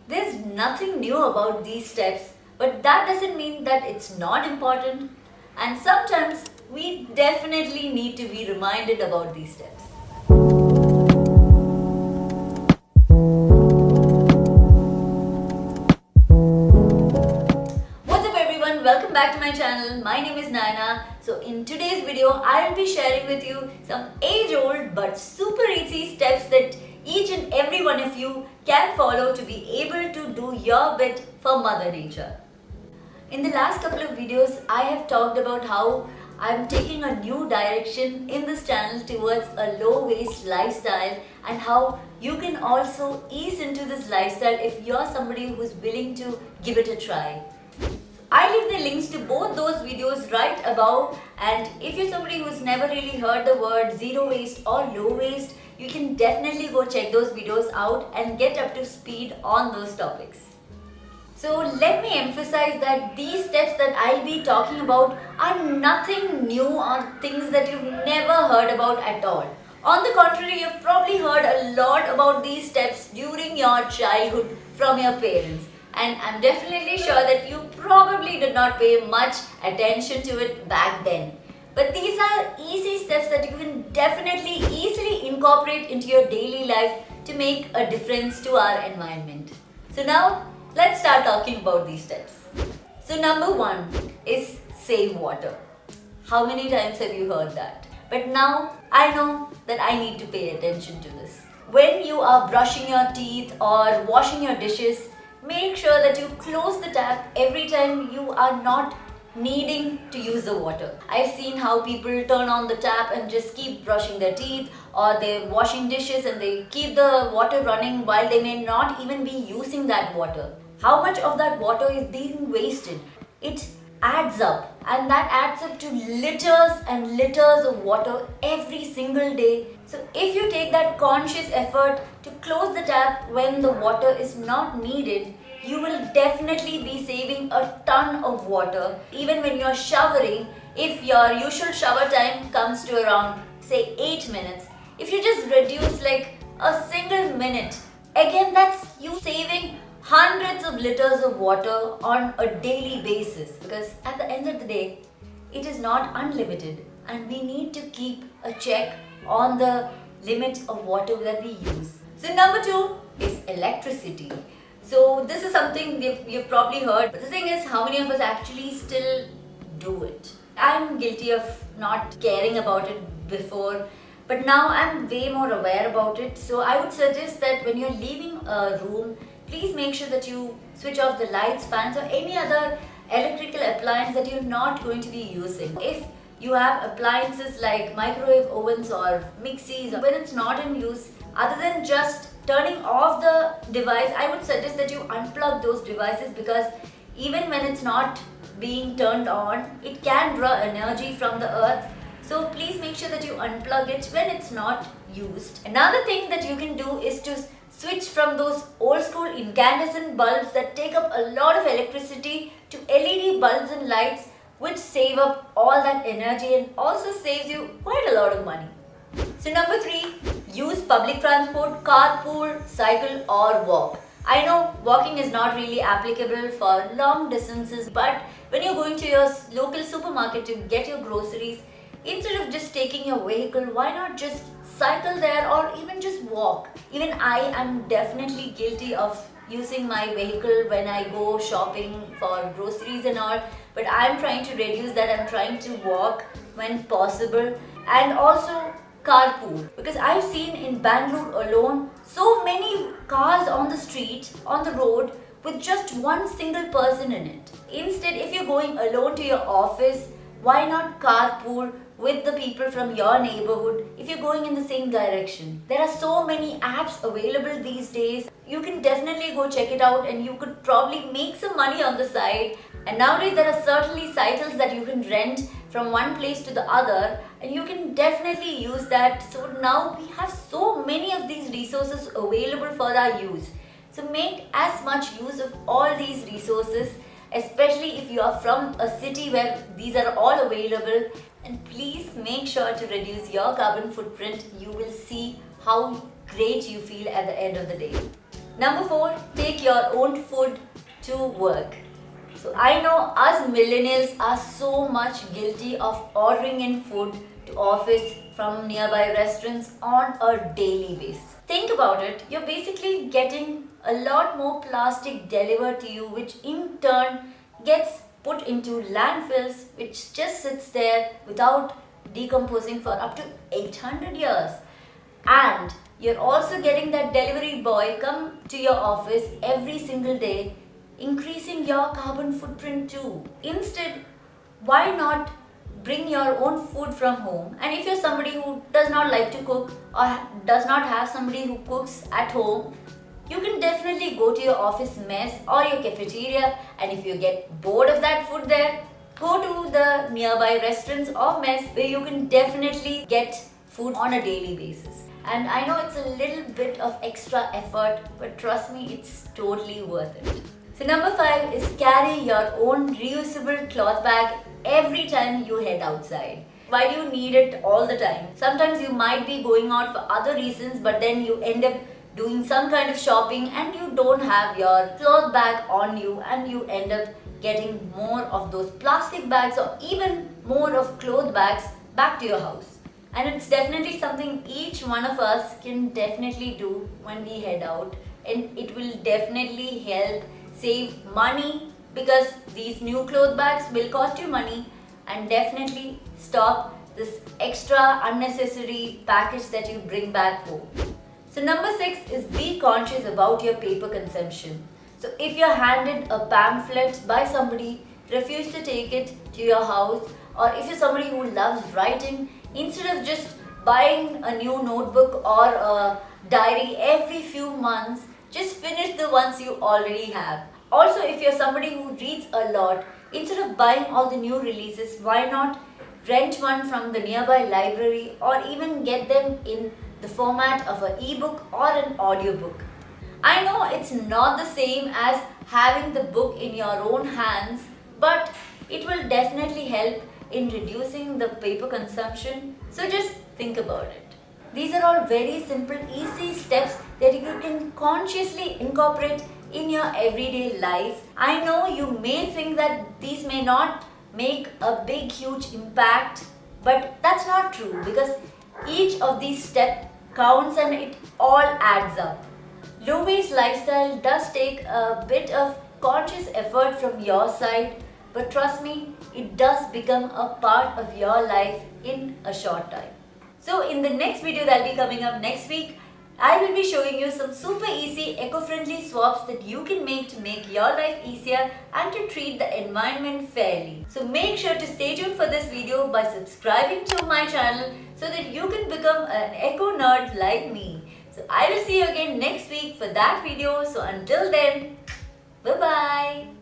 There's nothing new about these steps, but that doesn't mean that it's not important. And sometimes we definitely need to be reminded about these steps. What's up everyone, welcome back to my channel. My name is Naina. So in today's video, I will be sharing with you some age-old but super easy steps that each and every one of you can follow to be able to do your bit for Mother Nature. In the last couple of videos, I have talked about how I'm taking a new direction in this channel towards a low-waste lifestyle and how you can also ease into this lifestyle if you're somebody who's willing to give it a try. I leave the links to both those videos right above, and if you're somebody who's never really heard the word zero waste or low waste, you can definitely go check those videos out and get up to speed on those topics. So let me emphasize that these steps that I'll be talking about are nothing new or things that you've never heard about at all. On the contrary, you've probably heard a lot about these steps during your childhood from your parents. And I'm definitely sure that you probably did not pay much attention to it back then. But these are easy steps that you can definitely easily incorporate into your daily life to make a difference to our environment. So now, let's start talking about these steps. So number one is save water. How many times have you heard that? But now I know that I need to pay attention to this. When you are brushing your teeth or washing your dishes, make sure that you close the tap every time you are not needing to use the water. I've seen how people turn on the tap and just keep brushing their teeth, or they're washing dishes and they keep the water running while they may not even be using that water. How much of that water is being wasted? It adds up, and that adds up to liters and liters of water every single day. So if you take that conscious effort to close the tap when the water is not needed, you will definitely be saving a ton of water. Even when you're showering, if your usual shower time comes to around say 8 minutes, if you just reduce like a single minute, again that's you saving hundreds of liters of water on a daily basis, because at the end of the day, it is not unlimited and we need to keep a check on the limit of water that we use. So number two is electricity. So this is something you've probably heard, but the thing is, how many of us actually still do it? I'm guilty of not caring about it before, but now I'm way more aware about it. So I would suggest that when you're leaving a room, please make sure that you switch off the lights, fans, or any other electrical appliance that you're not going to be using. If you have appliances like microwave ovens or mixies, when it's not in use, other than just turning off the device, I would suggest that you unplug those devices, because even when it's not being turned on, it can draw energy from the earth. So please make sure that you unplug it when it's not used. Another thing that you can do is to switch from those old school incandescent bulbs that take up a lot of electricity to LED bulbs and lights, which save up all that energy and also saves you quite a lot of money. So number three, use public transport, carpool, cycle or walk. I know walking is not really applicable for long distances, but when you're going to your local supermarket to get your groceries, instead of just taking your vehicle, why not just cycle there or even just walk? Even I am definitely guilty of using my vehicle when I go shopping for groceries and all, but I'm trying to reduce that. I'm trying to walk when possible, and also carpool, because I've seen in Bangalore alone so many cars on the street, on the road, with just one single person in it. Instead, if you're going alone to your office, why not carpool with the people from your neighborhood if you're going in the same direction? There are so many apps available these days. You can definitely go check it out and you could probably make some money on the side. And nowadays there are certainly cycles that you can rent from one place to the other, and you can definitely use that. So now we have so many of these resources available for our use. So make as much use of all these resources, especially if you are from a city where these are all available. And please make sure to reduce your carbon footprint. You will see how great you feel at the end of the day. Number 4, take your own food to work. So I know us millennials are so much guilty of ordering in food to office from nearby restaurants on a daily basis. Think about it, you're basically getting a lot more plastic delivered to you, which in turn gets put into landfills, which just sits there without decomposing for up to 800 years. And you're also getting that delivery boy come to your office every single day, increasing your carbon footprint too. Instead, why not bring your own food from home? And if you're somebody who does not like to cook or does not have somebody who cooks at home, you can definitely go to your office mess or your cafeteria, and if you get bored of that food there, go to the nearby restaurants or mess where you can definitely get food on a daily basis. And I know it's a little bit of extra effort, but trust me, it's totally worth it. So number 5 is carry your own reusable cloth bag every time you head outside. Why do you need it all the time? Sometimes you might be going out for other reasons, but then you end up doing some kind of shopping and you don't have your cloth bag on you, and you end up getting more of those plastic bags or even more of cloth bags back to your house. And it's definitely something each one of us can definitely do when we head out, and it will definitely help save money, because these new cloth bags will cost you money, and definitely stop this extra unnecessary package that you bring back home. So number 6 is be conscious about your paper consumption. So if you're handed a pamphlet by somebody, refuse to take it to your house. Or if you're somebody who loves writing, instead of just buying a new notebook or a diary every few months, just finish the ones you already have. Also, if you're somebody who reads a lot, instead of buying all the new releases, why not rent one from the nearby library, or even get them in the format of an ebook or an audiobook. I know it's not the same as having the book in your own hands, but it will definitely help in reducing the paper consumption. So just think about it. These are all very simple, easy steps that you can consciously incorporate in your everyday life. I know you may think that these may not make a big, huge impact, but that's not true, because each of these steps counts and it all adds up. Low waste lifestyle does take a bit of conscious effort from your side, but trust me, it does become a part of your life in a short time. So in the next video that will be coming up next week, I will be showing you some super easy eco-friendly swaps that you can make to make your life easier and to treat the environment fairly. So make sure to stay tuned for this video by subscribing to my channel so that you can become an eco nerd like me. So I will see you again next week for that video. So until then, bye bye.